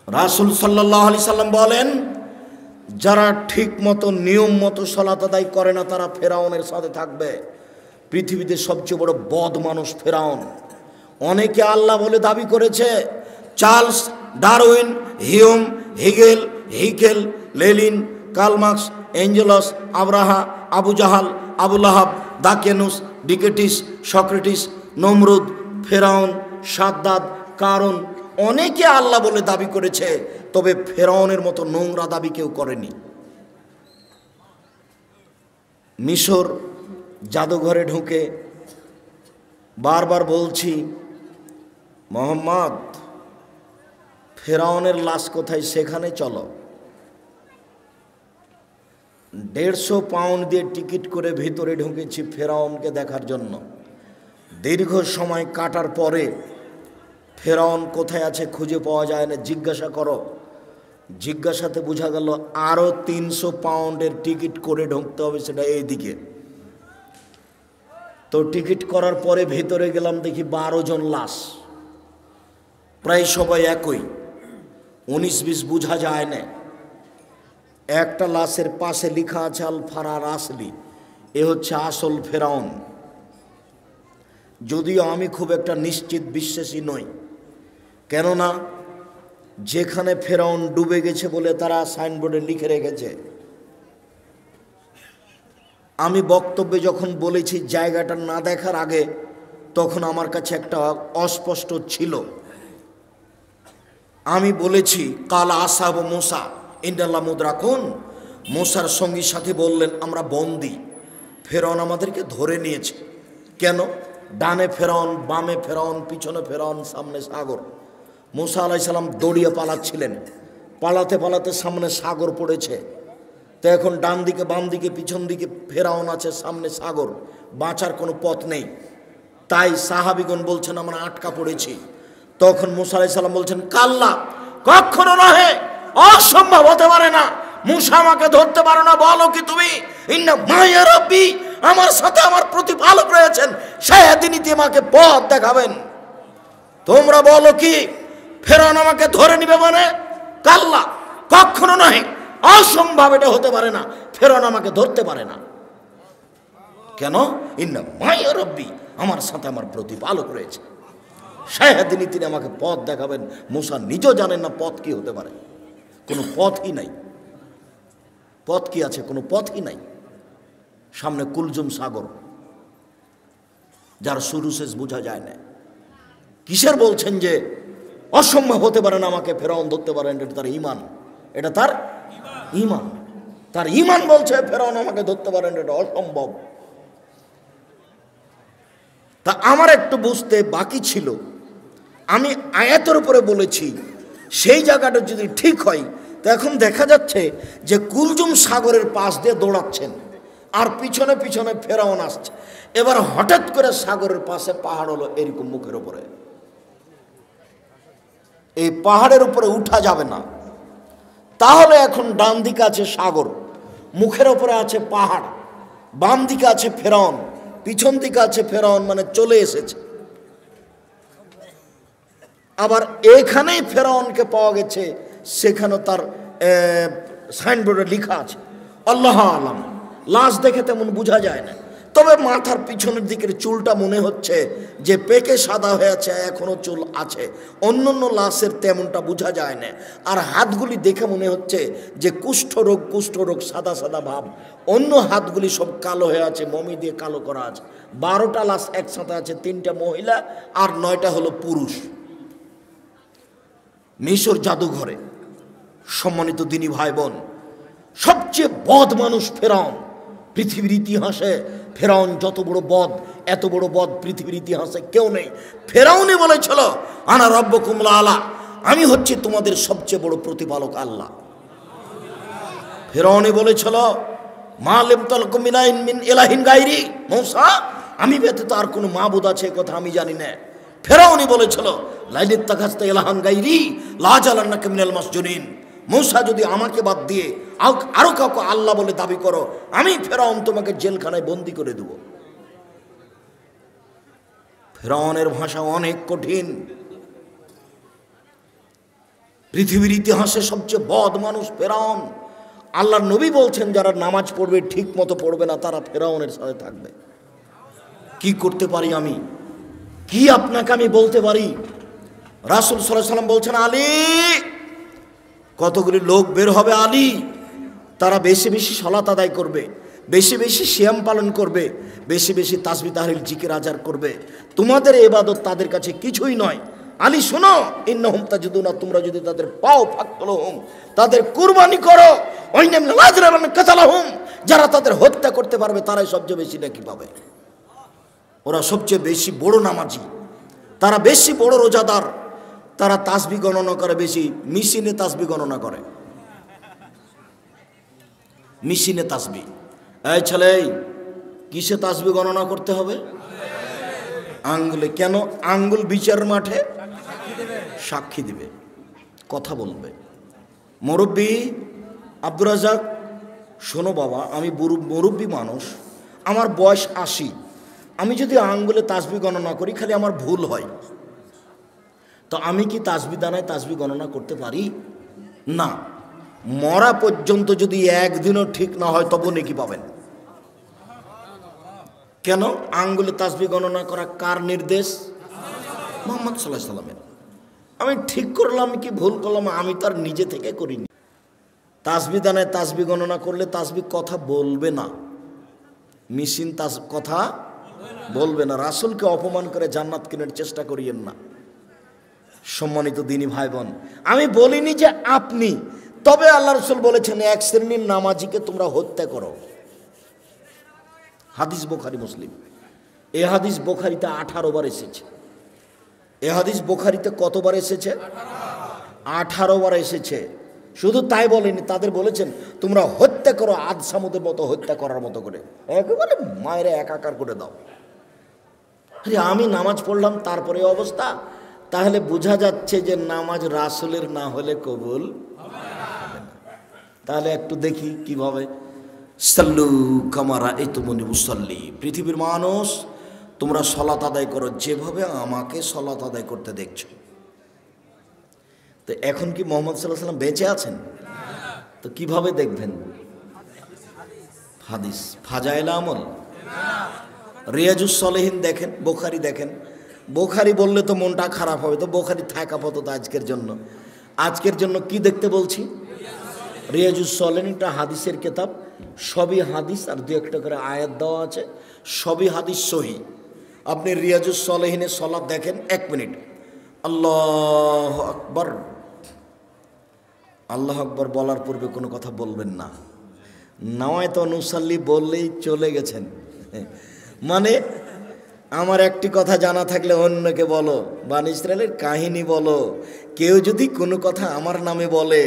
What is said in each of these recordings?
রাসূল সাল্লাল্লাহু আলাইহি সাল্লাম বলেন, যারা ঠিক মতো নিয়ম মতো সালাত আদায় করে না তারা ফেরাউনের সাথে থাকবে। পৃথিবীতে সবচেয়ে বড় বদ মানুষ ফেরাউন। অনেকে আল্লাহ বলে দাবি করেছে। Charles Darwin, Hume, Hegel, Haeckel, Lenin, Karl Marx, Engels, আব্রাহা, আবু জাহাল, আবু লাহাব, দাকিয়ানুস, ডিকেটিস, সক্রেটিস, নমরুদ, ফেরাউন, সাদ্দাদ, কারুন, অনেকে আল্লাহ বলে দাবি করেছে, তবে ফেরাউনের মতো নোংরা দাবি কেউ করেনি। মিশর জাদুঘরে ঢুকে বারবার বলছি, মোহাম্মদ, ফেরাউনের লাশ কোথায় সেখানে চলো। 150 পাউন্ড দিয়ে টিকিট করে ভিতরে ঢুকেছি ফেরাউনকে দেখার জন্য। দীর্ঘ সময় কাটার পরে ফেরাউন কোথায় আছে খুঁজে পাওয়া যায় না। জিজ্ঞাসা করো, জিজ্ঞাসাতে বোঝা গেল আরও 300 পাউন্ডের টিকিট করে ঢুকতে হবে, সেটা এইদিকে। তো টিকিট করার পরে ভেতরে গেলাম, দেখি 12 জন লাশ, প্রায় সবাই একই, 19-20 বোঝা যায় না। একটা লাশের পাশে লেখা আছে আল ফারার আসলি, এ হচ্ছে আসল ফেরাউন। যদিও আমি খুব একটা নিশ্চিত বিশ্বাসী নই, কেননা যেখানে ফেরাউন ডুবে গেছে বলে তারা সাইনবোর্ডে লিখে রেখেছে। আমি বক্তব্যে যখন বলেছি জায়গাটা না দেখার আগে, তখন আমার কাছে একটা অস্পষ্ট ছিল। আমি বলেছি কাল আসহাবু মুসা ইন্নাল্লাহ মুদরাকুন, মুসার সঙ্গী সাথী বললেন আমরা বন্দী, ফেরাউন আমাদেরকে ধরে নিয়েছে। কেন? ডানে ফেরাউন, বামে ফেরাউন, পিছনে ফেরাউন, সামনে সাগর। মুসা আলাইহিস সালাম দৌড়িয়ে পালাচ্ছিলেন, পালাতে পালাতে সামনে সাগর পড়েছে। তো এখন ডান দিকে বাম দিকে পিছন দিকে ফেরাউন আছে, সামনে সাগর, বাঁচার কোনো পথ নেই। তাই সাহাবীগণ বলছেন আমরা আটকা পড়েছি। তখন মুসা আলাইহিস সালাম বলছেন কাল্লা, কখনো নহে, অসম্ভব হতে পারে না, মুসা আমাকে ধরতে পারো না। বলো কি তুমি? ইন্না মাইয়া রাব্বি, আমার সাথে আমার প্রতিপালক রয়েছেন, সেদিনই তিনি আমাকে পথ দেখাবেন। তোমরা বলো কি ফেরাউন আমাকে ধরে নিবে? মানে কাল্লা, কখনো নহে, অসম্ভব, এটা হতে পারে না, ফেরাউন আমাকে ধরতে পারে না। কেন? ইন্না মাইয়া রাব্বি, আমার সাথে আমার প্রতিপালক রয়েছে, সেদিনই তিনি আমাকে পথ দেখাবেন। মুসা নিজেও জানেন না পথ কি হতে পারে, কোনো পথই নাই। পথ কি আছে? কোনো পথই নাই। সামনে কুলজুম সাগর, যার শুরু শেষ বোঝা যায় না। কিসের বলছেন যে অসম্ভব হতে পারে না আমাকে ফেরাউন ধরতে পারেন? এটা তার ঈমান, এটা তার ঈমান, তার ঈমান বলছে ফেরাউন আমাকে ধরতে পারেন, এটা অসম্ভব। তা আমার একটু বুঝতে বাকি ছিল। আমি আয়াতের উপরে বলেছি, সেই জায়গাটা যদি ঠিক হয়, তো এখন দেখা যাচ্ছে যে কুলজুম সাগরের পাশ দিয়ে দৌড়াচ্ছেন আর পিছনে পিছনে ফেরাউন আসছে। এবার হঠাৎ করে সাগরের পাশে পাহাড় হলো এরকম মুখের উপরে, এই পাহাড়ের উপরে উঠা যাবে না। তাহলে এখন ডান দিকে আছে সাগর, মুখের উপরে আছে পাহাড়, বাম দিকে আছে ফেরাউন, পিছন দিকে আছে ফেরাউন, মানে চলে এসেছে। আবার এখানেই ফেরাউনকে পাওয়া গেছে, সেখানে তার সাইনবোর্ডে লেখা আছে আল্লাহ আলাম। লাশ দেখে তেমন বোঝা যায় না, তবে মাথার পিছনের দিকের চুলটা মনে হচ্ছে যে পেকে সাদা হয়ে আছে, এখনো চুল আছে। অন্যান্য লাশের তেমনটা বোঝা যায় না। আর হাতগুলি দেখে মনে হচ্ছে যে কুষ্ঠরোগ সাদা সাদা ভাব। অন্য হাতগুলি সব কালো হয়ে আছে, মমি দিয়ে কালো করা আছে। 12টা লাশ একসাথে আছে, 3টা মহিলা আর 9টা হলো পুরুষ। মিশর জাদুঘরে। সম্মানিত দিনী ভাই বোন, সবচেয়ে বদ মানুষ ফেরাউন। পৃথিবীর ইতিহাসে ফেরাউন যত বড় বদ, এত বড় বদ পৃথিবীর ইতিহাসে কেউ নেই। ফেরাউনই বলেছিল আনা রব্বুকুম আলা, আমি হচ্ছে তোমাদের সবচেয়ে বড় প্রতিপালক আল্লাহ। ফেরাউনই বলেছিল মা লিম তালাকুম মিন ইলাহিন গায়রি, মূসা আমি ব্যতীত আর কোনো মাবুদ আছে কথা আমি জানি না। ফেরাউনই বলেছিল লাইলিত তাখাস্তা ইলাহান গায়রি লাজালান্নাকা মিনাল মাসজুনিন, মূসা যদি আমাকে বাদ দিয়ে আরো কাউকে আল্লাহ বলে দাবি করো, আমি ফেরাউন তোমাকে জেলখানায় বন্দি করে দেব। ফেরাউনের ভাষা অনেক কঠিন। পৃথিবীর ইতিহাসে সবচেয়ে বদ মানুষ ফেরাউন। আল্লাহর নবী বলছেন যারা নামাজ পড়বে ঠিক মতো পড়বে না তারা ফেরাউনের সাথে থাকবে। কি করতে পারি আমি, কি আপনাকে আমি বলতে পারি? রাসূল সাল্লাল্লাহু আলাইহি ওয়াসাল্লাম বলছেন আলী, কতগুলি লোক বের হবে আলী, তারা বেশি বেশি সালাত আদায় করবে, বেশি বেশি সিয়াম পালন করবে, বেশি বেশি তাসবিহ তাহলিল জিকির আজকার করবে। তোমাদের ইবাদত তাদের কাছে কিছুই নয়। আলী শোনো, ইন্নাহুম তাজিদুনা, তোমরা যদি তাদের পাও ফাকতুলহুম, তাদের কুরবানি করো, ওয়াইনাম লাযরাবান কাতালাহুম, যারা তাদের হত্যা করতে পারবে তারাই সবচেয়ে বেশি নেকি পাবে। ওরা সবচেয়ে বেশি বড় নামাজি, তারা বেশি বড় রোজাদার, তারা তাসবিহ গণনা করে বেশি, মেশিনে তাসবিহ গণনা করে, মেশিনে তাসবিহ। এই ছেলে, কিসে তাসবিহ গণনা করতে হবে? আঙ্গুলে। কেন? আঙ্গুল বিচার মাঠে সাক্ষী দিবে, কথা বলবে। মুরব্বী আব্দুর রাজ্জাক, শোনো বাবা, আমি মুরব্বী মানুষ, আমার বয়স ৮০, আমি যদি আঙ্গুলে তাসবিহ গণনা করি খালি আমার ভুল হয়, তো আমি কি তাসবিহ দানায় তাসবিহ গণনা করতে পারি? না। মরা পর্যন্ত যদি একদিনও ঠিক না হয় তবু নেকি পাবেন। কেন? আঙ্গুলে তাসবিহ গণনা করা কার নির্দেশ? মুহাম্মদ সাল্লাল্লাহু আলাইহি সাল্লামের। আমি ঠিক করলাম কি ভুল করলাম আমি তার নিজে থেকে করিনি। তাসবিহ দানায় তাসবিহ গণনা করলে তাসবিহ কথা বলবে না, মেশিন কথা বলবে না। রাসূলকে অপমান করে জান্নাত কেনার চেষ্টা করিয়েন না। সম্মানিত দিনী ভাই বোন, আমি বলিনি যে আপনি, তবে আল্লাহ রাসূল বলেছেন এক শ্রেণীর নামাজিকে তোমরা হত্যা করো। হাদিস বুখারী মুসলিম। এই হাদিস বুখারীতে 18 বার এসেছে। এই হাদিস বুখারীতে কতবার এসেছে? 18 বার এসেছে। শুধু তাই বলেনি, তাদের বলেছেন তোমরা হত্যা করো, আদ সামুদের মতো হত্যা করার মতো করে, একেবারে মায়েরা একাকার করে দাও। আরে আমি নামাজ পড়লাম তারপরে অবস্থা, তাহলে বোঝা যাচ্ছে যে নামাজ রাসূলের না হলে কবুল হবে না। তাহলে একটু দেখি কিভাবে। সাল্লু কামা রাআইতুমুনি উসাল্লি, পৃথিবীর মানুষ তোমরা সালাত আদায় করো যেভাবে আমাকে সালাত আদায় করতে দেখছো। তো এখন কি মুহাম্মদ সাল্লাল্লাহু আলাইহি ওয়াসাল্লাম বেঁচে আছেন? তো কিভাবে দেখবেন? হাদিস, ফাজাইল আমল, রিয়াজুস সালেহিন দেখেন, বুখারী দেখেন। বুখারী বললে তো মনটা খারাপ হবে, তো বুখারী থাক আপাতত আজকের জন্য। আজকের জন্য কি দেখতে বলছি? রিয়াজুস সালেহিন, একটা হাদিসের কিতাব, সবই হাদিস আর দু একটা করে আয়াত দেওয়া আছে, সবই হাদিস সহি। আপনি রিয়াজুস সালেহিনের সালাত দেখেন, 1 মিনিট। আল্লাহু আকবার, আল্লাহু আকবার বলার পূর্বে কোনো কথা বলবেন না। নাওয়াইতু নুসাল্লি বললেই চলে গেছেন। মানে আমার একটি কথা জানা থাকলে অন্যকে বলো, বনী ইসরাইলের কাহিনী বলো। কেউ যদি কোনো কথা আমার নামে বলে,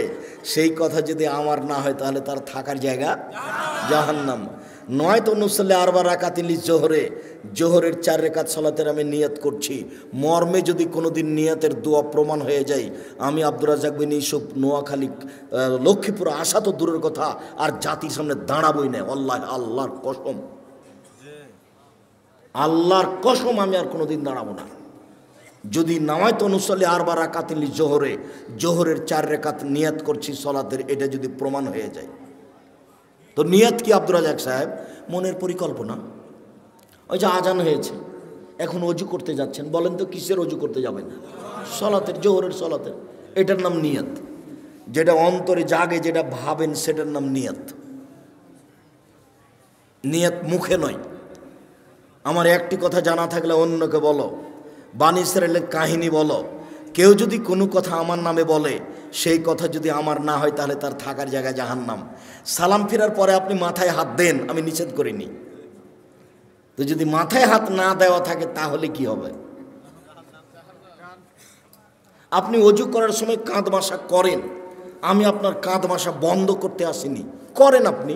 সেই কথা যদি আমার না হয় তাহলে তার থাকার জায়গা জাহান্নাম। নয়তো নুসাল্লি আরবা রাকাতিন লিজোহরে, জোহরের 4 রাকাত সালাতের আমি নিয়ত করছি, মর্মে যদি কোনোদিন নিয়তের দোয়া প্রমাণ হয়ে যায়, আমি আব্দুর রাজ্জাক বিন ইউসুফ নোয়াখালী লক্ষ্মীপুর আসা তো দূরের কথা, আর জাতির সামনে দাঁড়াবই না। আল্লাহর কসম, আল্লাহর কসম, আমি আর কোনোদিন দাঁড়াবো না যদি নাওয়াইতু নুসাল্লি আরবা রাকাতিন লিজোহরে, জোহরের 4 রাকাত নিয়ত করছি সালাতের, এটা যদি প্রমাণ হয়ে যায়। তো নিয়ত কি আব্দুর রাজ্জাক সাহেব? মনের পরিকল্পনা। ওই যে আজান হয়েছে, এখন অজু করতে যাচ্ছেন, বলেন তো কিসের অজু করতে যাবেন? সালাতের, জোহরের সালাতের। এটার নাম নিয়ত। যেটা অন্তরে জাগে, যেটা ভাবেন, সেটার নাম নিয়ত। নিয়ত মুখে নয়। আমার একটি কথা জানা থাকলে অন্যকে বলো, বনী ইসরাইলের কাহিনী বলো। কেউ যদি কোনো কথা আমার নামে বলে, সেই কথা যদি আমার না হয় তাহলে তার থাকার জায়গা জাহান্নাম। সালাম ফেরার পরে আপনি মাথায় হাত দেন, আমি নিষেধ করিনি। তো যদি মাথায় হাত না দেওয়া থাকে তাহলে কি হবে? আপনি অজু করার সময় কাঁধ মাসা করেন, আমি আপনার কাঁধ মাসা বন্ধ করতে আসিনি, করেন আপনি।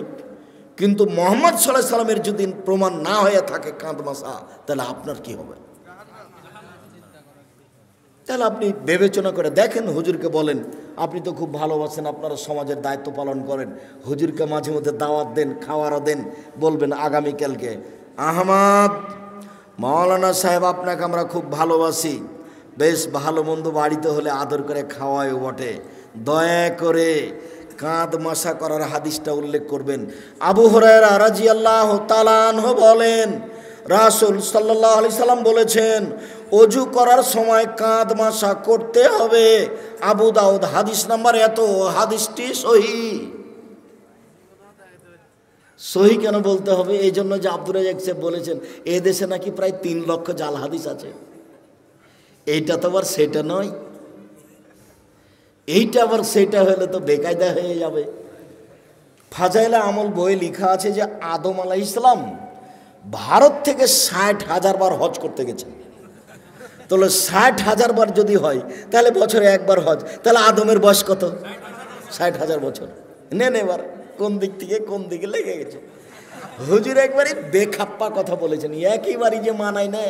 কিন্তু মুহাম্মদ সাল্লাল্লাহু আলাইহি সাল্লামের যদি প্রমাণ না হয়ে থাকে কাঁধ মাসা, তাহলে আপনার কি হবে? তাহলে আপনি বিবেচনা করে দেখেন, হুজুরকে বলেন, আপনি তো খুব ভালোবাসেন, আপনারা সমাজের দায়িত্ব পালন করেন, হুজুরকে মাঝে মধ্যে দাওয়াত দেন, খাওয়ারও দেন, বলবেন আগামীকালকে আহমদ মাওলানা সাহেব আপনাকে আমরা খুব ভালোবাসি, বেশ ভালো মন্দ বাড়িতে হলে আদর করে খাওয়ায় বটে, দয়া করে কাঁধ মাসা করার হাদিসটা উল্লেখ করবেন। আবু হুরায়রা রাদিয়াল্লাহু তাআলা আনহু বলেন, রাসূল সাল্লাল্লাহু আলাইহি সাল্লাম বলেছেন, অজু করার সময় কাঁধ মাসা করতে হবে। আবু দাউদ হাদিস নাম্বার এত, হাদিসটি সহিহ। সহিহ কেন বলতে হবে? এই জন্য যে আব্দুর রাজ্জাক সাহেব বলেছেন এ দেশে নাকি প্রায় 3 লক্ষ জাল হাদিস আছে। এইটা তো আবার সেটা নয়, এইটা আবার সেটা হলে তো বেকায়দা হয়ে যাবে। ফাজাইলে আমল বইয়ে লেখা আছে যে আদম আলাইহিস সালাম ভারত থেকে 60,000 বার হজ করতে গেছেন। তাহলে 60,000 বার যদি হয় তাহলে বছরে একবার হজ, তাহলে আদমের বয়স কত? 60,000 বছর। নেন এবার কোন দিক থেকে কোন দিকে লেগে গেছে। হুজুর একবারই বেখাপ্পা কথা বলেছেন, একইবারই যে মানায় না।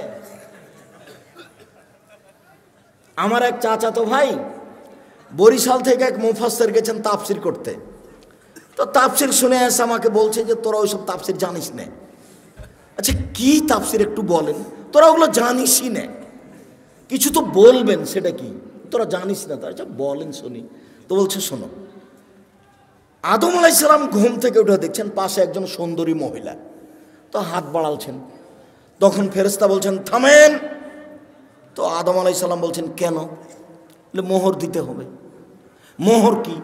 আমার এক চাচাতো ভাই বরিশাল থেকে এক মুফাসসির গেছেন তাফসির করতে। তো তাফসির শুনে এসে আমাকে বলছে যে তোরা ওইসব তাফসির জানিস না। আচ্ছা কি তাফসির একটু বলেন, তোরা ওগুলো জানিসই না, কিছু তো বলবেন, সেটা কি তোরা জানিস না? তো আচ্ছা বলেন শুনি। তো বলছে শোনো, আদম আলাইহিস সালাম ঘুম থেকে উঠে দেখছেন পাশে একজন সুন্দরী মহিলা, তো হাত বাড়ালছেন। তখন ফেরেশতা বলছেন থামেন। তো আদম আলাইহিস সালাম বলছেন কেন? বলে মোহর দিতে হবে। মোহর কি?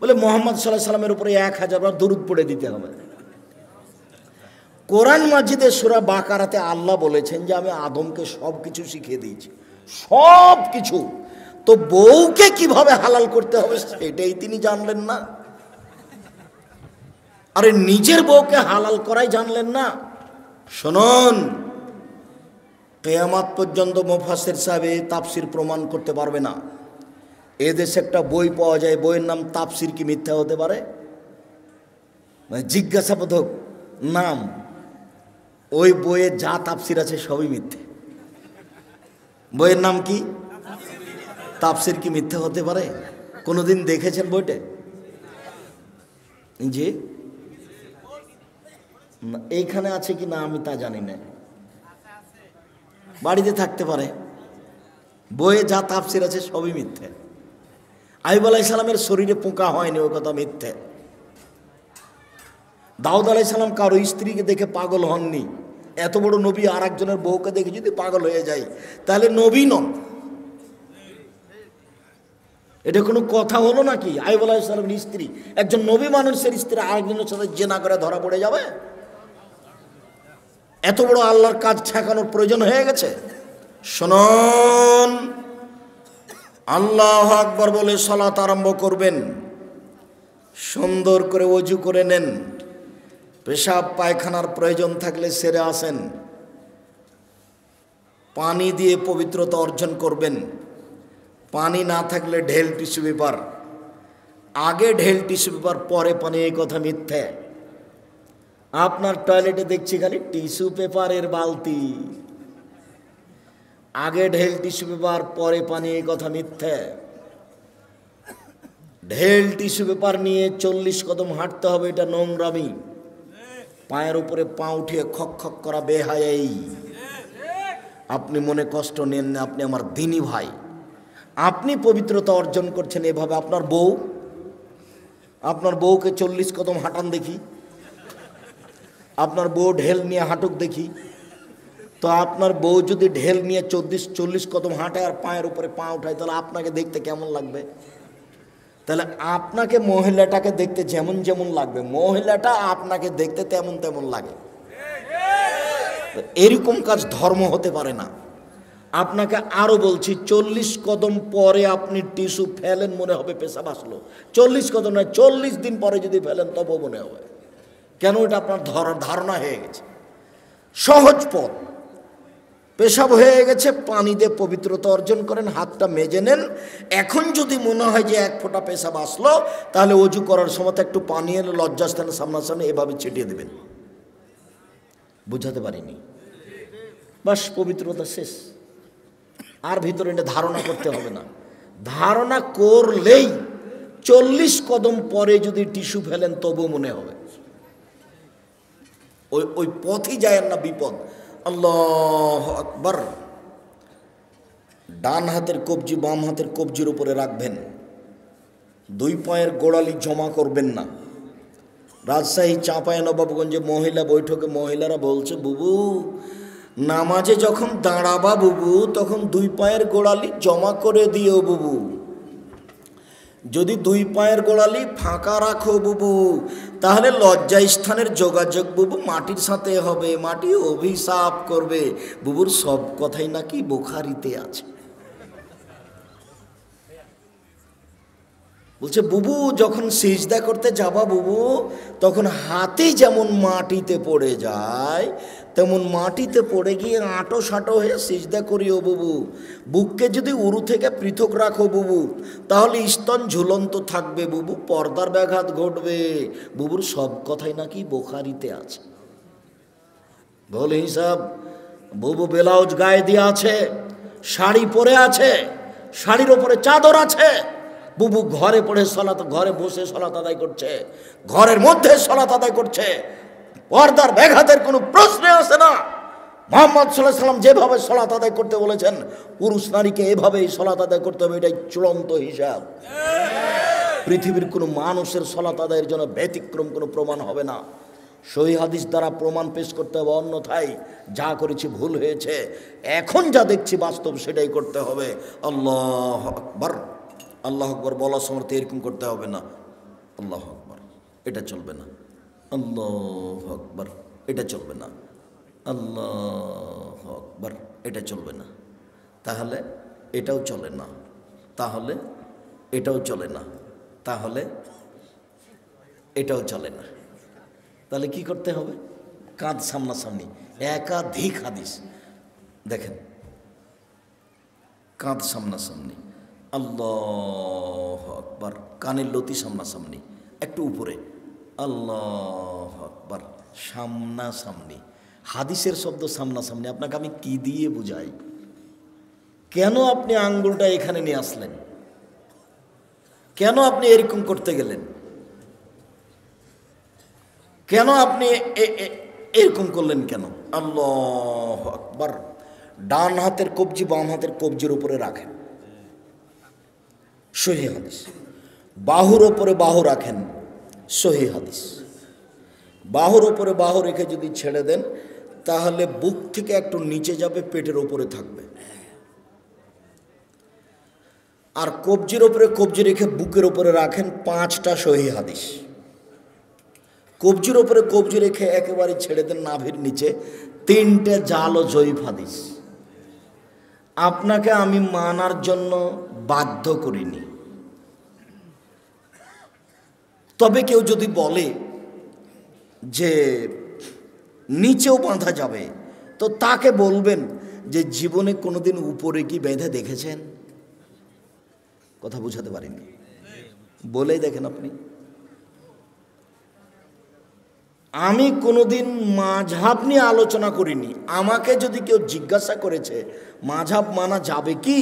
বলে মুহাম্মদ সাল্লাল্লাহু আলাইহি সাল্লামের উপরে 1000 বার দরুদ পড়ে দিতে হবে। কোরআন মাজিদে সূরা বাকারাতে আল্লাহ বলেছেন যে আমি আদমকে সব কিছু শিখিয়ে দিয়েছি, সব কিছু। তো বউকে কিভাবে হালাল করতে হবে সেটাই তিনি জানলেন না? আরে নিজের বউকে হালাল করাই জানলেন না? শুনুন, কিয়ামত পর্যন্ত মুফাসসির সাহেব তাফসির প্রমাণ করতে পারবে না। এদেশে একটা বই পাওয়া যায়, বইয়ের নাম তাফসির কি মিথ্যা হতে পারে? মানে জিজ্ঞাসাবোধক নাম। ওই বইয়ে যা তাফসির আছে সবই মিথ্যে। বইয়ের নাম কি? তাফসির কি মিথ্যা হতে পারে? কোনোদিন দেখেছেন বইটা? জি, এইখানে আছে কি না আমি তা জানি না, বাড়িতে থাকতে পারে। বইয়ে যা তাফসির আছে সবই মিথ্যে। আইয়ুব আলাইহিস সালামের শরীরে পোকা হয়নি, ওই কথা মিথ্যে। দাউদ আলাইহিস সালাম কারো স্ত্রীকে দেখে পাগল হননি। এত বড় নবী আর একজনের বউকে দেখে যদি পাগল হয়ে যায় তাহলে নবী নন। এটা কোনো কথা হলো নাকি? আইয়ুব আলাইহিস সালামের স্ত্রী, একজন নবী মানুষের স্ত্রী আরেকজনের সাথে জিনা করে ধরা পড়ে যাবে? এত বড় আল্লাহর কাজ ঠেকানোর প্রয়োজন হয়ে গেছে? শুনুন, আল্লাহু আকবার বলে সালাত আরম্ভ করবেন। সুন্দর করে ওযু করে নেন। পেশাব পায়খানার প্রয়োজন থাকলে সেরে আসেন। পানি দিয়ে পবিত্রতা অর্জন করবেন। পানি না থাকলে ঢেল টিস্যু পেপার। আগে ঢেল টিস্যু পেপার পরে পানি, এই কথা মিথ্যে। আপনার টয়লেটে দেখছি খালি টিস্যু পেপারের বালতি। আগে ঢেল টিস্যু পেপার পরে পানি, এই কথা মিথ্যে। ঢেল টিস্যু পেপার নিয়ে 40 কদম হাঁটতে হবে, এটা নোংরামি। পায়ের উপরে পা উঠিয়ে খক খক করা বেহায়াই। আপনি মনে কষ্ট নেন না, আপনি আমার দিনী ভাই। আপনি পবিত্রতা অর্জন করছেন এভাবে। আপনার বউকে 40 কদম হাঁটান দেখি, আপনার বউ ঢেল নিয়ে হাঁটুক দেখি। তো আপনার বউ যদি ঢেল নিয়ে 40 কদম হাঁটায় আর পায়ের উপরে পা উঠায়, তাহলে আপনাকে দেখতে কেমন লাগবে? তাহলে আপনাকে মহিলাটাকে দেখতে যেমন যেমন লাগবে, মহিলাটা আপনাকে দেখতে তেমন তেমন লাগে। এরকম কাজ ধর্ম হতে পারে না। আপনাকে আরো বলছি, 40 কদম পরে আপনি টিস্যু ফেলেন, মনে হবে পেশাব আসলো। 40 কদম নয়, 40 দিন পরে যদি ফেলেন তবুও মনে হবে। কেন? এটা আপনার ধারণা হয়ে গেছে। সহজ পথ, পেশাব হয়ে গেছে, পানি দিয়ে পবিত্রতা অর্জন করেন, হাতটা মেজে নেন। এখন যদি মনে হয় যে 1 ফোঁটা পেশাব আসলো, তাহলে অজু করার সময় একটু পানি এলে লজ্জাস্থানে সামনাসামনি এভাবে ছিটিয়ে দেবেন। বুঝাতে পারিনি? বাস, পবিত্রতা শেষ। আর ভিতরে এটা ধারণা করতে হবে না। ধারণা করলেই 40 কদম পরে যদি টিস্যু ফেলেন তবু মনে হবে। ওই পথই যায় না, বিপদ। আল্লাহু আকবার। ডান হাতের কবজি বাম হাতের কবজির উপরে রাখবেন। দুই পায়ের গোড়ালি জমা করবেন না। রাজশাহী চাঁপাইনবাবগঞ্জে মহিলা বৈঠকে মহিলারা বলছে, বুবু নামাজে যখন দাঁড়াবা বুবু তখন দুই পায়ের গোড়ালি জমা করে দিও বুবু, যদি দুই পায়ের গোড়ালি ফাঁকা রাখো বুবু তাহলে লজ্জা স্থানের যোগাযোগ বুবু মাটির সাথে হবে, মাটি অভিশাপ করবে। বুবুর সব কথাই নাকি বুখারীতে আছে। বলছে বুবু যখন সিজদা করতে যাবা বুবু তখন হাতে যেমন মাটিতে পড়ে যায় তেমন মাটিতে পড়ে গিয়ে আঁটো সাঁটো হয়ে সিজদা করিও বুবু। বুককে যদি উরু থেকে পৃথক রাখো বুবু তাহলে স্তন ঝুলন্ত থাকবে বুবু, পর্দার ব্যাঘাত ঘটবে। বুবুর সব কথাই নাকি বুখারীতে আছে। বলে হিসাব বুবু ব্লাউজ গায়ে দিয়ে আছে, শাড়ি পরে আছে, শাড়ির ওপরে চাদর আছে, বুবু ঘরে পড়ে সালাত, ঘরে বসে সালাত আদায় করছে, ঘরের মধ্যে সালাত আদায় করছে, পর্দার ব্যাঘাতের কোনো প্রশ্ন আসে না। মুহাম্মদ সাল্লাল্লাহু আলাইহি সাল্লাম যেভাবে সালাত আদায় করতে বলেছেন পুরুষ নারীকে এভাবেই সালাত আদায় করতে হবে, এটাই চূড়ান্ত হিসাব। পৃথিবীর কোনো মানুষের সালাত আদায়ের জন্য ব্যতিক্রম কোনো প্রমাণ হবে না, সহিহ হাদিস দ্বারা প্রমাণ পেশ করতে হবে। অন্যথায় যা করেছি ভুল হয়েছে, এখন যা দেখছি বাস্তব সেটাই করতে হবে। আল্লাহু আকবার, আল্লাহ আকবর বলার সময় এরকম করতে হবে না, আল্লাহ আকবর এটা চলবে না, আল্লাহ আকবর এটা চলবে না, আল্লাহ আকবর এটা চলবে না, তাহলে এটাও চলে না, তাহলে এটাও চলে না, তাহলে এটাও চলে না। তাহলে কি করতে হবে? কাঁধ সামনাসামনি, একাধিক হাদিস দেখেন, কাঁধ সামনাসামনি, আল্লাহু আকবার, কানের লতি সামনাসামনি, একটু উপরে, আল্লাহু আকবার, সামনাসামনি। হাদিসের শব্দ সামনাসামনি, আপনাকে আমি কি দিয়ে বুঝাই? কেন আপনি আঙ্গুলটা এখানে নিয়ে আসলেন? কেন আপনি এরকম করতে গেলেন? কেন আপনি এরকম করলেন কেন? আল্লাহু আকবার। ডান হাতের কবজি বাম হাতের কবজির উপরে রাখেন, সহিহ হাদিস। বাহুর ওপরে বাহু রাখেন, সহিহ হাদিস। বাহুর ওপরে বাহু রেখে যদি ছেড়ে দেন তাহলে বুক থেকে একটু নিচে যাবে, পেটের ওপরে থাকবে। আর কবজির ওপরে কবজি রেখে বুকের ওপরে রাখেন, 5টা সহিহ হাদিস। কবজির ওপরে কবজি রেখে একেবারে ছেড়ে দেন নাভির নিচে, 3টে জাল ও জয়ীফ হাদিস। আপনাকে আমি মানার জন্য বাধ্য করিনি, তবে কেউ যদি বলে যে নিচেও বাঁধা যাবে তো তাকে বলবেন যে জীবনে কোনোদিন উপরে কি বেঁধে দেখেছেন? কথা বুঝাতে পারিনি, বলেই দেখেন আপনি। আমি কোনোদিন মাযহাব নিয়ে আলোচনা করিনি। আমাকে যদি কেউ জিজ্ঞাসা করেছে মাযহাব মানা যাবে কি,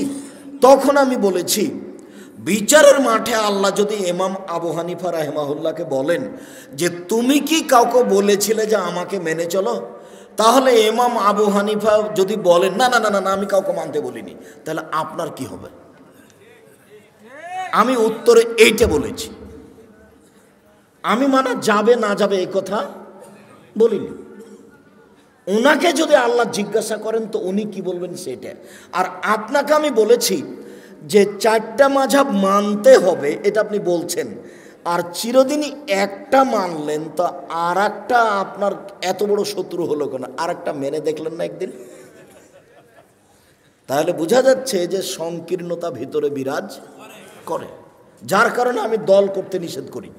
তখন আমি বলেছি বিচারের মাঠে আল্লাহ যদি ইমাম আবু হানিফা রাহিমাহুল্লাহকে বলেন যে তুমি কি কাউকে বলেছিলে যে আমাকে মেনে চলো, তাহলে ইমাম আবু হানিফা যদি বলেন না না না না আমি কাউকে মানতে বলিনি, তাহলে আপনার কি হবে? আমি উত্তরে এইটা বলেছি, আমি মানা যাবে না যাবে এই কথা বলিনি। ওনাকে যদি আল্লাহ জিজ্ঞাসা করেন তো উনি কি বলবেন সেটা। আর আপনাকে আমি বলেছি যে 4টা মাযহাব মানতে হবে, এটা আপনি বলছেন, আর চিরদিনই একটা মানলেন, তো আর একটা আপনার এত বড় শত্রু হলো কেন? আর একটা মেনে দেখলেন না একদিন? তাহলে বোঝা যাচ্ছে যে সংকীর্ণতা ভিতরে বিরাজ করে, যার কারণে আমি দল করতে নিষেধ করি।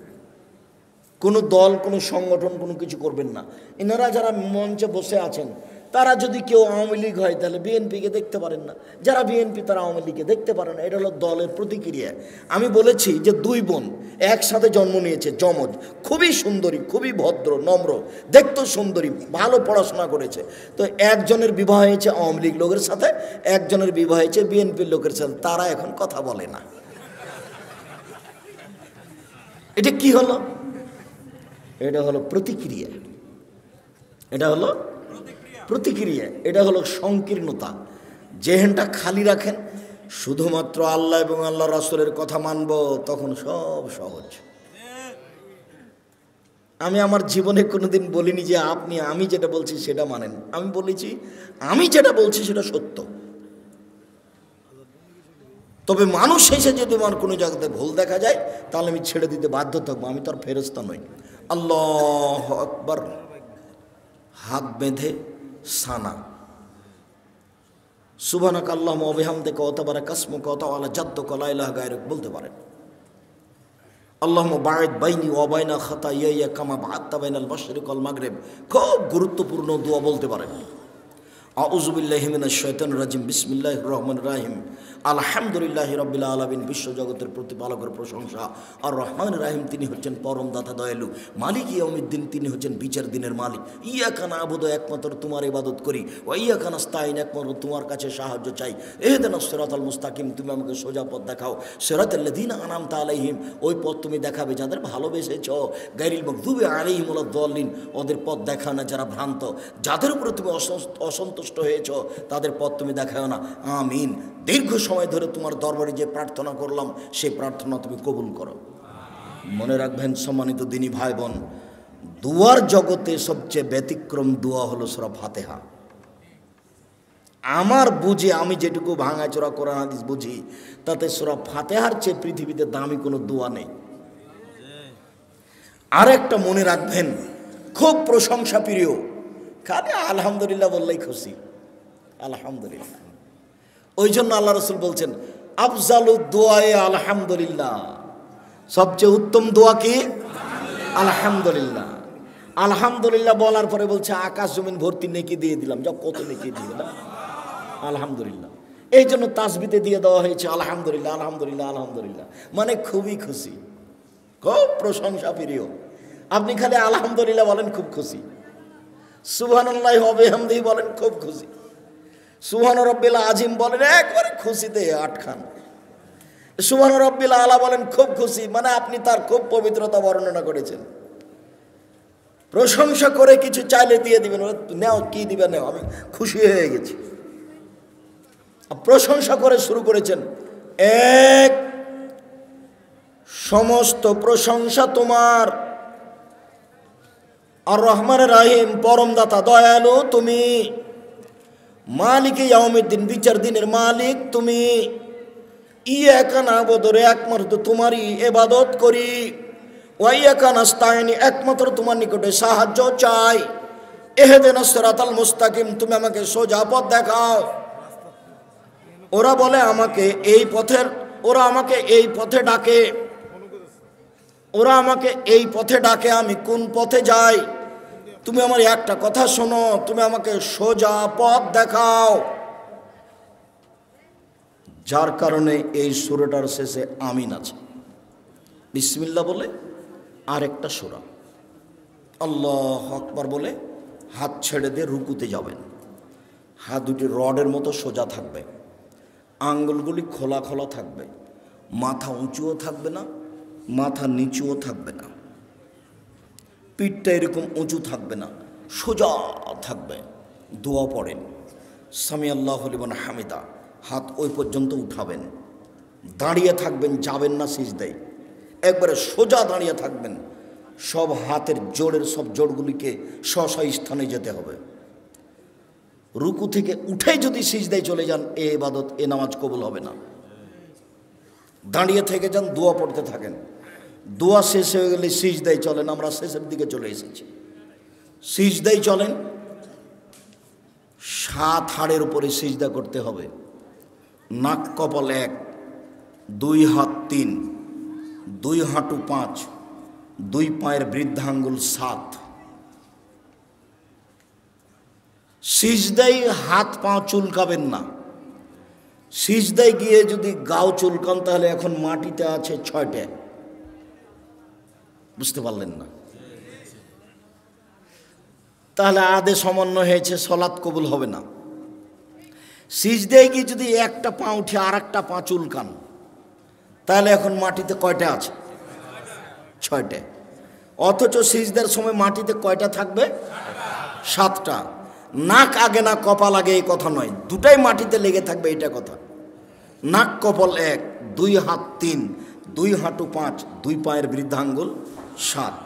কোনো দল কোনো সংগঠন কোনো কিছু করবেন না। এনারা যারা মঞ্চে বসে আছেন তারা যদি কেউ আওয়ামী লীগ হয় তাহলে বিএনপিকে দেখতে পারেন না, যারা বিএনপি তারা আওয়ামী লীগকে দেখতে পারেন না। এটা হলো দলের প্রতিক্রিয়া। আমি বলেছি যে 2 বোন একসাথে জন্ম নিয়েছে, যমজ, খুবই সুন্দরী, খুবই ভদ্র, নম্র, দেখতেও সুন্দরী, ভালো পড়াশোনা করেছে। তো একজনের বিবাহ হয়েছে আওয়ামী লীগ লোকের সাথে, একজনের বিবাহ হয়েছে বিএনপির লোকের সাথে, তারা এখন কথা বলে না। এটা কি হলো? এটা হলো প্রতিক্রিয়া, এটা হলো প্রতিক্রিয়া, এটা হলো সংকীর্ণতা। জেহেনটা খালি রাখেন, শুধুমাত্র আল্লাহ এবং আল্লাহ রাসূলের কথা মানব, তখন সব সহজ। আমি আমার জীবনে কোনোদিন বলিনি যে আমি যেটা বলছি সেটা মানেন। আমি বলেছি আমি যেটা বলছি সেটা সত্য। তবে মানুষ শেষে যদি আমার কোনো জায়গাতে ভুল দেখা যায় তাহলে আমি ছেড়ে দিতে বাধ্য থাকবো, আমি তো আর ফেরেশতা নই। আল্লাহু আকবার, হাত বেঁধে সানা সুবহানাকা আল্লাহুম্মা ওয়া বিহামদিকা ওয়া তাবারাকা ইসমুকা ওয়া তাআলা জাদ্দুকা লা ইলাহা গায়রুক বলতে পারেন। আল্লাহুম্মা বা'id বাইনি ওয়া বাইনা খাতায়ায়া কামা বা'আদতা বাইনাল মাশরিক ওয়াল মাগরিব, খুব গুরুত্বপূর্ণ দোয়া বলতে পারেন। আউযু বিল্লাহি মিনাশ শাইতানির রাজিম, বিসমিল্লাহির রহমানির রহিম, আলহামদুলিল্লাহি রাব্বিল আলামিন, বিশ্বজগতের প্রতিপালকের প্রশংসা। আর রহমানির রহিম, তিনি হচ্ছেন পরম দাতা দয়ালু। মালিক ইয়াউমিদ্দিন, তিনি হচ্ছেন বিচার দিনের মালিক। ইয়াকা না'বুদু, একমাত্র তোমার ইবাদত করি। ওয়া ইয়াকা নাস্তাইন, একমাত্র তোমার কাছে সাহায্য চাই। ইহদিনাস সিরাতাল মুস্তাকিম, তুমি আমাকে সোজা পথ দেখাও। সিরাতাল লাযিনা আন'আমতা আলাইহিম, ওই পথ তুমি দেখাবে যাদের ভালোবেসেছো। গায়রিল মাগদুবি আলাইহিম ওয়ালাদ দাল্লিন, ওদের পথ দেখাও না যারা ভ্রান্ত। যাদের উপরে তুমি অসন্তুষ্ট হয়েছ তাদের পথ তুমি দেখাও না। আমিন। দীর্ঘ সময় ধরে তোমার দরবারে যে প্রার্থনা করলাম সেই প্রার্থনা তুমি কবুল করো। মনে রাখবেন সম্মানিত দিনী ভাই বোন, দুয়ার জগতে সবচেয়ে ব্যতিক্রম দোয়া হলো সূরা ফাতিহা। আমার বুঝি, আমি যেটুকু ভাঙাচোরা কোরআন হাদিস বুঝি, তাতে সূরা ফাতিহার চেয়ে পৃথিবীতে দামি কোনো দোয়া নেই। আর একটা মনে রাখবেন, খুব প্রশংসা প্রিয়, খালি আলহামদুলিল্লাহ বললেই খুশি। আলহামদুলিল্লাহ, ওই জন্য আল্লাহ রাসূল বলছেন আফজালুদ দুআয়ে আলহামদুলিল্লাহ, সবচেয়ে উত্তম দোয়া কি? আলহামদুলিল্লাহ। আলহামদুলিল্লাহ বলার পরে বলছে আকাশ জমিন ভর্তি নেকি দিয়ে দিলাম। যা কত নেকি দিয়ে দিলাম আলহামদুলিল্লাহ। এই জন্য তাসবিতে দিয়ে দেওয়া হয়েছে আলহামদুলিল্লাহ, আলহামদুলিল্লাহ, আলহামদুলিল্লাহ, মানে খুবই খুশি, খুব প্রশংসা প্রিয়। আপনি খালি আলহামদুলিল্লাহ বলেন খুব খুশি, সুবহানাল্লাহি ওয়া বিহামদিহি বলেন খুব খুশি, সুবহান রাব্বিল আযীম বলেন একবারে খুশিতে আটখান, সুবহান রাব্বিল আলা বলেন খুব খুশি, মানে আপনি তার খুব পবিত্রতা বর্ণনা করেছেন। প্রশংসা করে কিছু চাইলে দিয়ে দিবেন, নাও কি দিবেন নাও, আমি খুশি হয়ে গেছি। প্রশংসা করে শুরু করেছেন, এক সমস্ত প্রশংসা তোমার, আর রহমানের রহিম, পরম দাতা দয়ালু তুমি, মালিকে ইয়াউমিদ্দিন, বিচার দিনের মালিক তুমি, ইয়াকা না'বুদু, একমাত্র তোমারই ইবাদত করি, ওয়া ইয়াকা নাস্তাইন, একমাত্র তোমার নিকটে সাহায্য চাই, ইহদিনাস সিরাতাল মুস্তাকিম, তুমি আমাকে সোজা পথ দেখাও। ওরা বলে আমাকে এই পথের, ওরা আমাকে এই পথে ডাকে, ওরা আমাকে এই পথে ডাকে, আমি কোন পথে যাই? তুমি আমার একটা কথা শোনো, তুমি আমাকে সোজা পথ দেখাও। যার কারণে এই সূরাটার শেষে আমিন আছে, বিসমিল্লাহ বলে আরেকটা সূরা, আল্লাহু আকবার বলে হাত ছেড়ে দিয়ে রুকুতে যাবেন। হাত দুটি রডের মতো সোজা থাকবে, আঙ্গুলগুলি খোলা খোলা থাকবে, মাথা উঁচুও থাকবে না, মাথা নিচুও থাকবে না, পিঠটা এরকম উঁচু থাকবে না, সোজা থাকবে। দোয়া পড়েন, সামি আল্লাহু লিমান হামিদা, হাত ওই পর্যন্ত উঠাবেন, দাঁড়িয়ে থাকবেন, যাবেন না সিজদায়, একবারে সোজা দাঁড়িয়ে থাকবেন। সব হাতের জোড়ের সব জোড়গুলিকে স্ব স্থানে যেতে হবে। রুকু থেকে উঠে যদি সিজদায় চলে যান, এ ইবাদত, এ নামাজ কবুল হবে না। দাঁড়িয়ে থেকে যান, দোয়া পড়তে থাকেন, দোয়া শেষ হয়ে গেলে সিজদায় চলেন। আমরা শেষের দিকে চলে এসেছি, সিজদায় চলেন। 7 হাড়ের উপরে সিজদা করতে হবে, নাক কপাল 1, 2 হাত 3, 2 হাঁটু 5, 2 পায়ের বৃদ্ধাঙ্গুল 7। সিজদায় হাত পা চুলকাবেন না। সিজদায় গিয়ে যদি গাও চুলকান তাহলে এখন মাটিতে আছে 6টা, বুঝতে পারলেন না? তাহলে আদে সমন্বয় হয়েছে, সলাৎ কবুল হবে না। সিজদায় গিয়ে যদি একটা পা উঠে আর একটা পা চুলকান তাহলে এখন মাটিতে কয়টা আছে? 6টা। অথচ সিজদার সময় মাটিতে কয়টা থাকবে? 7টা। নাক আগে না কপাল আগে এই কথা নয়, দুটাই মাটিতে লেগে থাকবে, এটা কথা। নাক কপাল 1, 2 হাত 3, 2 হাঁটু 5, 2 পায়ের বৃদ্ধাঙ্গুল 7।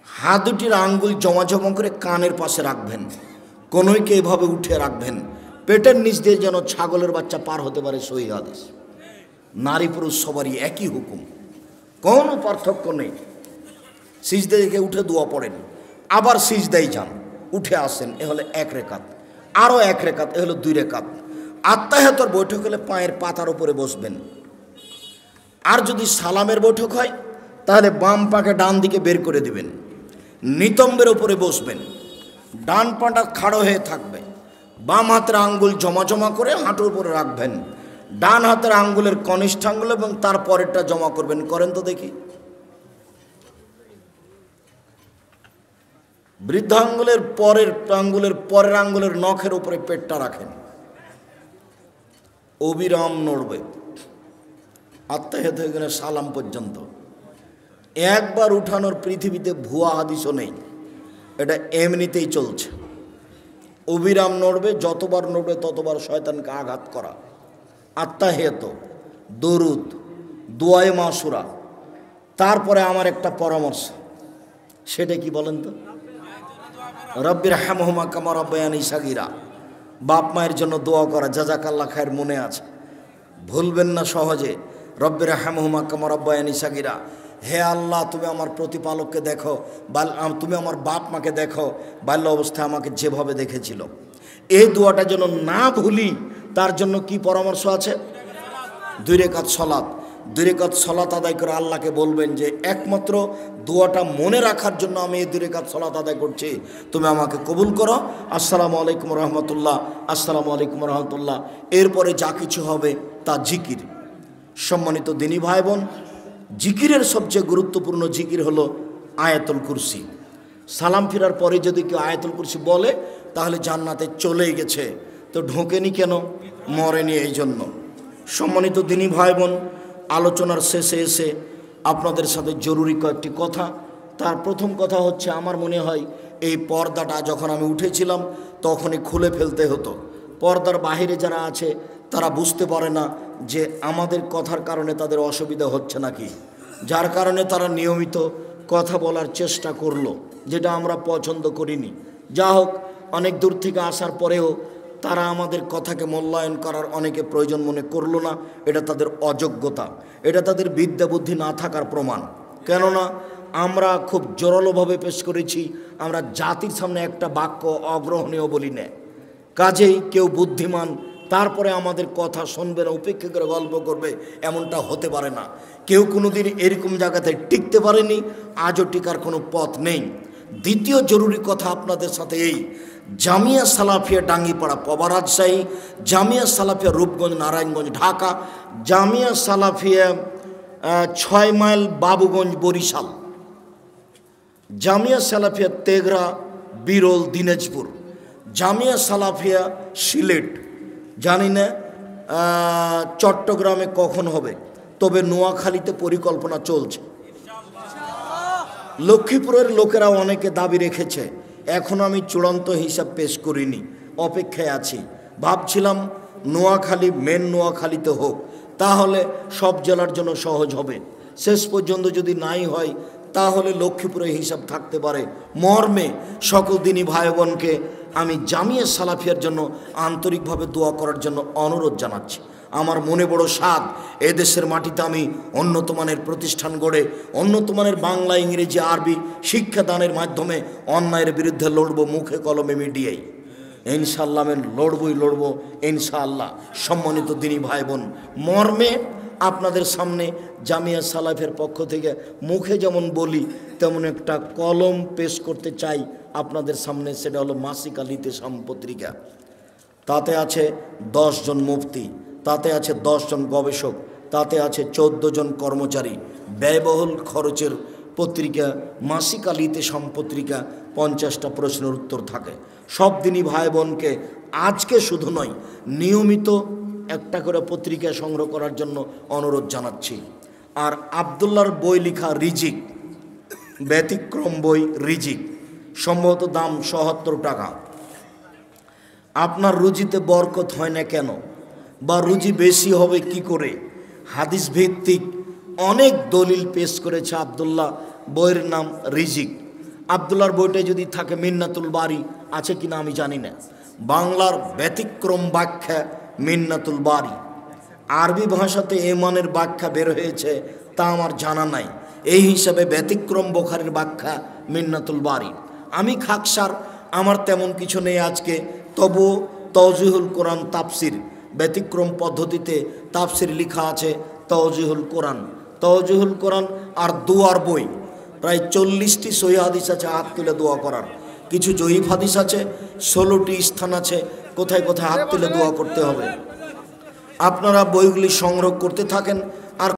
হাত দুটির আঙ্গুল জমা জমা করে কানের পাশে রাখবেন, কোনোইকে এভাবে উঠে রাখবেন, পেটের নিচ দিয়ে যেন ছাগলের বাচ্চা পার হতে পারে, সহিহ হাদিস। নারী পুরুষ সবারই একই হুকুম, কোনো পার্থক্য নেই। সিজদা থেকে উঠে দোয়া পড়েন, আবার সিজদাই যান, উঠে আসেন, এ হলে 1 রেকাত, আরও 1 রেকাত, এ হলো 2 রেকাত। আত্তাহিয়াতুর বৈঠক হলে পায়ের পাতার উপরে বসবেন। আর যদি সালামের বৈঠক হয় তাহলে বাম পাকে ডান দিকে বের করে দিবেন, নিতম্বের উপরে বসবেন, ডান পাটা খাড়ো হয়ে থাকবে, বাম হাতের আঙ্গুল জমা জমা করে হাঁটুর উপরে রাখবেন, ডান হাতের আঙ্গুলের কনিষ্ঠ আঙ্গুল এবং তার পরেরটা জমা করবেন। করেন তো দেখি। বৃদ্ধাঙ্গুলের পরের আঙ্গুলের নখের উপরে পেটটা রাখেন, অবিরাম নড়বে আত্তাহিয়াত হয়ে গেলে সালাম পর্যন্ত। একবার উঠানোর পৃথিবীতে ভুয়া হাদিসও নেই, এটা এমনিতেই চলছে। অবিরাম নড়বে, যতবার নড়বে ততবার শয়তানকে আঘাত করা। আত্তাহিয়াত, দরুদ, দুআয়ে মাসুরা। তারপরে আমার একটা পরামর্শ, সেটা কি বলেন তো? রব্বির হামহুমা কামা রাব্বায়ানি সাগীরা। বাপ মায়ের জন্য দোয়া করা, জাযাকাল্লাহ খায়ের, মনে আছে, ভুলবেন না সহজে। রব্বির হামহুমা কামা রাব্বায়ানি সাগীরা। হে আল্লাহ, তুমি আমার প্রতিপালককে দেখো, তুমি আমার বাপ মাকে দেখো, বাল্য অবস্থায় আমাকে যেভাবে দেখেছিল। এই দোয়াটা যেন না ভুলি, তার জন্য কি পরামর্শ আছে? 2 রেকাত সলাত। 2 রেকাত সলাত আদায় করে আল্লাহকে বলবেন যে একমাত্র দোয়াটা মনে রাখার জন্য আমি এই 2 রেকাত সলাত আদায় করছি, তুমি আমাকে কবুল করো। আসসালামু আলাইকুম রহমতুল্লাহ, আসসালামু আলাইকুম রহমতুল্লাহ। এরপরে যা কিছু হবে তা জিকির। সম্মানিত দিনী ভাই বোন, জিকিরের সবচেয়ে গুরুত্বপূর্ণ জিকির হলো আয়াতুল কুরসি। সালাম ফিরার পরে যদি কেউ আয়াতুল কুরসি বলে তাহলে জান্নাতে চলেই গেছে। তো ঢোকেনি কেন? মরেনি এই জন্য। সম্মানিত দিনী ভাই বোন, আলোচনার শেষে এসে আপনাদের সাথে জরুরি কয়েকটি কথা। তার প্রথম কথা হচ্ছে, আমার মনে হয় এই পর্দাটা যখন আমি উঠেছিলাম তখনই খুলে ফেলতে হতো। পর্দার বাহিরে যারা আছে তারা বুঝতে পারে না যে আমাদের কথার কারণে তাদের অসুবিধা হচ্ছে নাকি, যার কারণে তারা নিয়মিত কথা বলার চেষ্টা করলো, যেটা আমরা পছন্দ করিনি। যা হোক, অনেক দূর থেকে আসার পরেও তারা আমাদের কথাকে মূল্যায়ন করার অনেকে প্রয়োজন মনে করলো না। এটা তাদের অযোগ্যতা, এটা তাদের বিদ্যা বুদ্ধি না থাকার প্রমাণ। কেননা আমরা খুব জোরালোভাবে পেশ করেছি, আমরা জাতির সামনে একটা বাক্য অগ্রহণীয় বলি না। কাজেই কেউ বুদ্ধিমান তারপরে আমাদের কথা শুনবে না, উপেক্ষা করে গল্প করবে, এমনটা হতে পারে না। কেউ কোনোদিন এরকম জায়গাতে টিকতে পারেনি, আজও টিকার কোনো পথ নেই। দ্বিতীয় জরুরি কথা আপনাদের সাথে এই, জামিয়া সালাফিয়া ডাঙ্গিপাড়া পবা রাজশাহী, জামিয়া সালাফিয়া রূপগঞ্জ নারায়ণগঞ্জ ঢাকা, জামিয়া সালাফিয়া 6 মাইল বাবুগঞ্জ বরিশাল, জামিয়া সালাফিয়া তেঘরা বিরল দিনাজপুর, জামিয়া সালাফিয়া সিলেট, জানি না চট্টগ্রামে কখন হবে, তবে নোয়াখালীতে পরিকল্পনা চলছে। লক্ষ্মীপুরের লোকেরা অনেকে দাবি রেখেছে, এখন আমি চূড়ান্ত হিসাব পেশ করিনি, অপেক্ষায় আছি। ভাবছিলাম নোয়াখালী, মেন নোয়াখালীতে হোক, তাহলে সব জেলার জন্য সহজ হবে। শেষ পর্যন্ত যদি নাই হয় তাহলে লক্ষ্মীপুরে হিসাব থাকতে পারে। মর্মে সকল দিনী ভাই বোনকে আমি জামিয়া সালাফিয়ার জন্য আন্তরিকভাবে দোয়া করার জন্য অনুরোধ জানাচ্ছি। আমার মনে বড় স্বাদ, এদেশের মাটিতে আমি উন্নত মানের প্রতিষ্ঠান গড়ে উন্নত মানের বাংলা, ইংরেজি, আরবি শিক্ষাদানের মাধ্যমে অন্যায়ের বিরুদ্ধে লড়ব, মুখে কলমে মিডিয়ায়। ইনশাআল্লাহ আমি লড়ব ইনশাআল্লাহ। সম্মানিত দিনী ভাই বোন, মর্মে আপনাদের সামনে জামিয়া সালাফের পক্ষ থেকে মুখে যেমন বলি তেমন একটা কলম পেশ করতে চাই আপনাদের সামনে। সেটা হলো মাসিক আল ইতিসাম পত্রিকা। তাতে আছে 10 জন মুফতি, তাতে আছে 10 জন গবেষক, তাতে আছে 14 জন কর্মচারী। ব্যয়বহুল খরচের পত্রিকা মাসিক আল ইতিসাম পত্রিকা। 50টা প্রশ্নের উত্তর থাকে। সব দিনই ভাই বোনকে আজকে শুধু নয়, নিয়মিত একটা করে পত্রিকা সংগ্রহ করার জন্য অনুরোধ জানাচ্ছি। আর আবদুল্লাহর বই লেখা রিজিক, ব্যতিক্রম বই রিজিক, সম্ভবত দাম 77 টাকা। আপনার রুজিতে বরকত হয় না কেন? বা রুজি বেশি হবে কি করে? হাদিস ভিত্তিক অনেক দলিল পেশ করেছে আব্দুল্লাহ। বইয়ের নাম রিজিক। আব্দুল্লাহর বইটায় যদি থাকে মিন্নাতুল বারি আছে কিনা আমি জানি না। বাংলার ব্যতিক্রম ব্যাখ্যা মিন্নাতুল বারি। আরবি ভাষাতে এমানের ব্যাখ্যা বের হয়েছে তা আমার জানা নাই। এই হিসাবে ব্যতিক্রম বুখারীর ব্যাখ্যা মিন্নাতুল বারি। আমি খাকসার, আমার তেমন কিছু নেই আজকে, তবু তাওজিহুল কোরআন তাফসির ব্যতিক্রম পদ্ধতিতে তাফসির লেখা আছে। তাওজিহুল কোরআন, তাওজিহুল কোরআন আর দোয়ার বই, প্রায় 40টি সহিহ হাদিস আছে হাত তুলে দোয়া করার। কিছু জয়ীফ হাদিস আছে, 16টি স্থান আছে কোথায় কোথায় হাত তুলে দোয়া করতে হবে। আপনারা বইগুলি সংগ্রহ করতে থাকেন।